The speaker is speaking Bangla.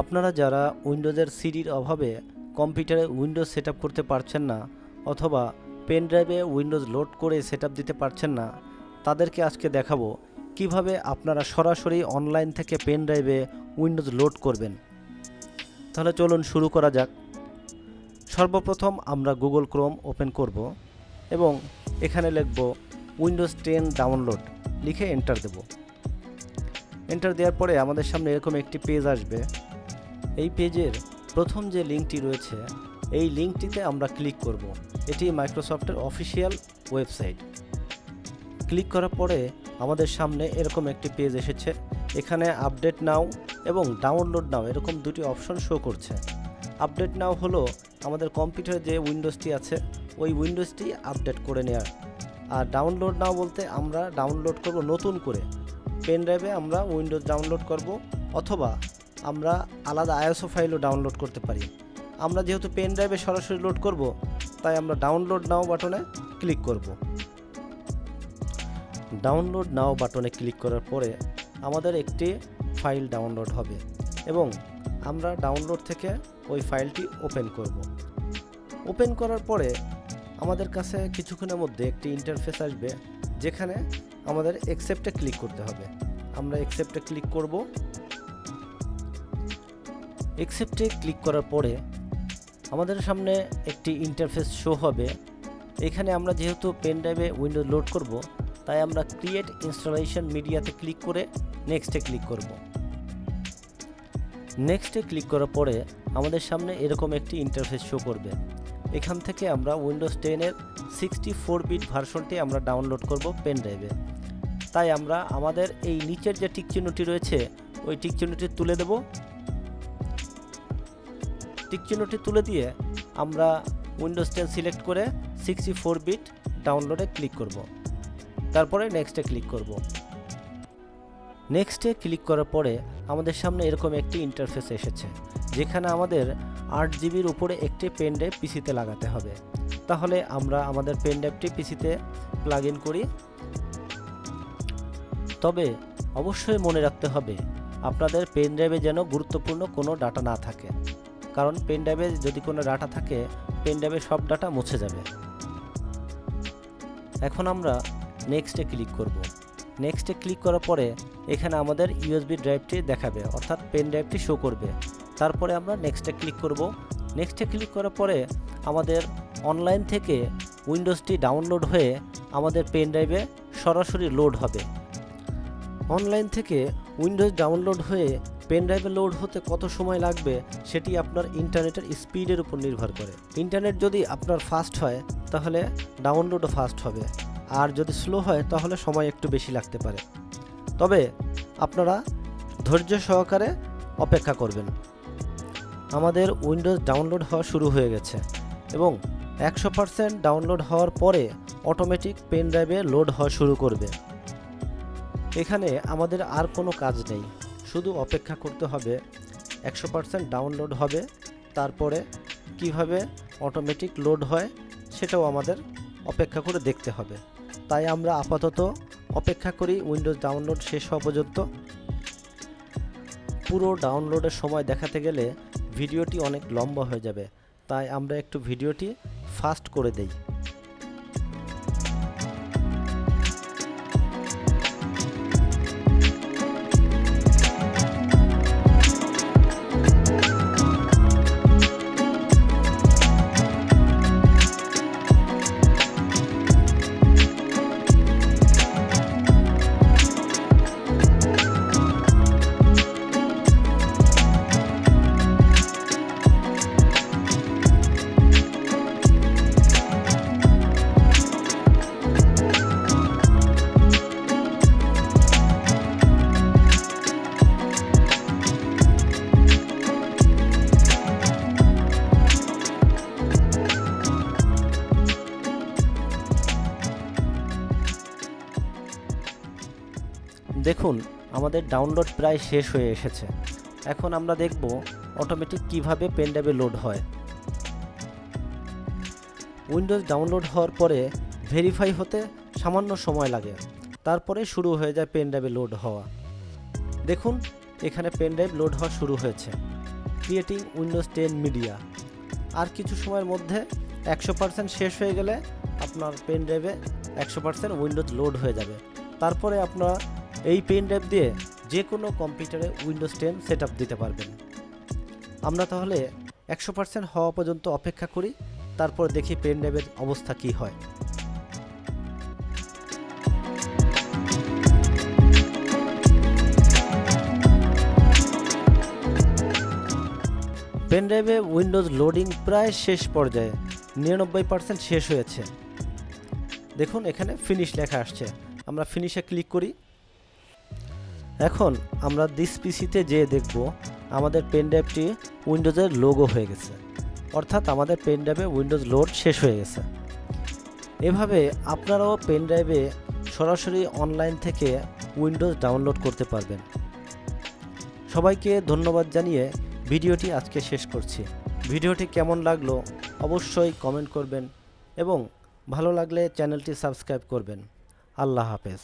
আপনারা যারা উইন্ডোজের সিডির অভাবে কম্পিউটারে উইন্ডোজ সেটআপ করতে পারছেন না অথবা পেন ড্রাইভে উইন্ডোজ লোড করে সেটআপ দিতে পারছেন না, তাদেরকে আজকে দেখাবো কিভাবে আপনারা সরাসরি অনলাইন থেকে পেন ড্রাইভে উইন্ডোজ লোড করবেন। তাহলে চলুন শুরু করা যাক। সর্বপ্রথম আমরা গুগল ক্রোম ওপেন করব এবং এখানে লিখব উইন্ডোজ 10 ডাউনলোড, লিখে এন্টার দেব। এন্টার দেওয়ার পরে আমাদের সামনে এরকম একটি পেজ আসবে। এই পেজের প্রথম যে লিঙ্কটি রয়েছে এই লিঙ্কটিতে আমরা ক্লিক করব। এটি মাইক্রোসফটের অফিসিয়াল ওয়েবসাইট। ক্লিক করার পরে আমাদের সামনে এরকম একটি পেজ এসেছে। এখানে আপডেট নাও এবং ডাউনলোড নাও এরকম দুটি অপশন শো করছে। আপডেট নাও হলো আমাদের কম্পিউটারে যে উইন্ডোজটি আছে ওই উইন্ডোজটি আপডেট করে নেওয়ার, আর ডাউনলোড নাও বলতে আমরা ডাউনলোড করব নতুন করে পেন ড্রাইভে আমরা উইন্ডোজ ডাউনলোড করব, অথবা আমরা আলাদা আইএসও ফাইলও ডাউনলোড করতে পারি। আমরা যেহেতু পেন ড্রাইভে সরাসরি লোড করব তাই আমরা ডাউনলোড নাও বাটনে ক্লিক করব। ডাউনলোড নাও বাটনে ক্লিক করার পরে আমাদের একটি ফাইল ডাউনলোড হবে এবং আমরা ডাউনলোড থেকে ওই ফাইলটি ওপেন করব। ওপেন করার পরে আমাদের কাছে কিছুক্ষণের মধ্যে একটি ইন্টারফেস আসবে যেখানে আমাদের অ্যাকসেপ্টে ক্লিক করতে হবে। আমরা অ্যাকসেপ্টে ক্লিক করব। অ্যাকসেপ্টে ক্লিক করার পরে আমাদের সামনে একটি ইন্টারফেস শো হবে। এখানে আমরা যেহেতু পেন ড্রাইভে উইন্ডোজ লোড করব তাই আমরা ক্রিয়েট ইনস্টলেশন মিডিয়াতে ক্লিক করে নেক্সটে ক্লিক করব। নেক্সটে ক্লিক করার পরে আমাদের সামনে এরকম একটি ইন্টারফেস শো করবে। এখান থেকে আমরা উইন্ডোজ 10-এর 64 বিট ভার্সনটি আমরা ডাউনলোড করব পেন ড্রাইভে। তাই আমরা আমাদের এই নিচের যে টিক চিহ্নটি রয়েছে ওই টিক চিহ্নটি তুলে দেব। টিক চিহ্নটি তুলে দিয়ে আমরা উইন্ডোজ 10 সিলেক্ট করে 64 বিট ডাউনলোডে ক্লিক করব। তারপরে নেক্সটে ক্লিক করব। নেক্সটে ক্লিক করার পরে আমাদের সামনে এরকম একটি ইন্টারফেস এসেছে যেখানে আমাদের 8 জিবির উপরে একটি পেন ড্রাইভ পিসিতে লাগাতে হবে। তাহলে আমরা আমাদের পেন ড্রাইভটি পিসিতে প্লাগ ইন করি। তবে অবশ্যই মনে রাখতে হবে আপনাদের পেন ড্রাইভে যেন গুরুত্বপূর্ণ কোনো ডাটা না থাকে, কারণ পেন ড্রাইভে যদি কোনো ডাটা থাকে পেন ড্রাইভের সব ডাটা মুছে যাবে। এখন আমরা নেক্সটে ক্লিক করব। নেক্সটে ক্লিক করার পরে এখানে আমাদের ইউএসবি ড্রাইভটি দেখাবে, অর্থাৎ পেন ড্রাইভটি শো করবে। তারপরে আমরা নেক্সটে ক্লিক করব। নেক্সটে ক্লিক করার পরে আমাদের অনলাইন থেকে উইন্ডোজটি ডাউনলোড হয়ে আমাদের পেন ড্রাইভে সরাসরি লোড হবে। অনলাইন থেকে উইন্ডোজ ডাউনলোড হয়ে পেন ড্রাইভে লোড হতে কত সময় লাগবে সেটি আপনার ইন্টারনেটের স্পিডের উপর নির্ভর করে। ইন্টারনেট যদি আপনার ফাস্ট হয় তাহলে ডাউনলোডও ফাস্ট হবে, আর যদি স্লো হয় তাহলে সময় একটু বেশি লাগতে পারে। তবে আপনারা ধৈর্য সহকারে অপেক্ষা করবেন। আমাদের উইন্ডোজ ডাউনলোড হওয়া শুরু হয়ে গেছে এবং 100% ডাউনলোড হওয়ার পরে অটোমেটিক পেন ড্রাইভে লোড হওয়া শুরু করবে। এখানে আমাদের আর কোনো কাজ নেই, শুধু অপেক্ষা করতে হবে। 100% ডাউনলোড হবে, তারপরে কিভাবে অটোমেটিক লোড হয় সেটাও আমাদের অপেক্ষা করে দেখতে হবে। তাই আমরা আপাতত অপেক্ষা করি উইন্ডোজ ডাউনলোড শেষ হওয়া পর্যন্ত। পুরো ডাউনলোডের সময় দেখাতে গেলে ভিডিওটি অনেক লম্বা হয়ে যাবে, তাই আমরা একটু ভিডিওটি ফাস্ট করে দেই। দেখুন আমাদের ডাউনলোড প্রায় শেষ হয়ে এসেছে। এখন আমরা দেখব অটোমেটিক কিভাবে পেন ড্রাইভে লোড হয়। উইন্ডোজ ডাউনলোড হওয়ার পরে ভেরিফাই হতে সামান্য সময় লাগে, তারপরে শুরু হয়ে যায় পেন ড্রাইভে লোড হওয়া। দেখুন এখানে পেন ড্রাইভ লোড হওয়া শুরু হয়েছে। Creating Windows 10 media. আর কিছু সময়ের মধ্যে 100% শেষ হয়ে গেলে আপনার পেন ড্রাইভে 100% উইন্ডোজ লোড হয়ে যাবে। তারপরে আপনারা এই পেন ড্রাইভ দিয়ে যে কোনো কম্পিউটারে উইন্ডোজ 10 সেট আপ দিতে পারবেন। আমরা তাহলে 100% হওয়া পর্যন্ত অপেক্ষা করি, তারপর দেখি পেন ড্রাইভের অবস্থা কী হয়। পেন ড্রাইভে উইন্ডোজ লোডিং প্রায় শেষ পর্যায়ে, 99% শেষ হয়েছে। দেখুন এখানে ফিনিশ লেখা আসছে, আমরা ফিনিশে ক্লিক করি। এখন আমরা দিস পিসিতে যেয়ে দেখব আমাদের পেন ড্রাইভটি উইন্ডোজের লোগো হয়ে গেছে, অর্থাৎ আমাদের পেন ড্রাইভে উইন্ডোজ লোড শেষ হয়ে গেছে। এভাবে আপনারাও পেন ড্রাইভে সরাসরি অনলাইন থেকে উইন্ডোজ ডাউনলোড করতে পারবেন। সবাইকে ধন্যবাদ জানিয়ে ভিডিওটি আজকে শেষ করছি। ভিডিওটি কেমন লাগলো অবশ্যই কমেন্ট করবেন এবং ভালো লাগলে চ্যানেলটি সাবস্ক্রাইব করবেন। আল্লাহ হাফেজ।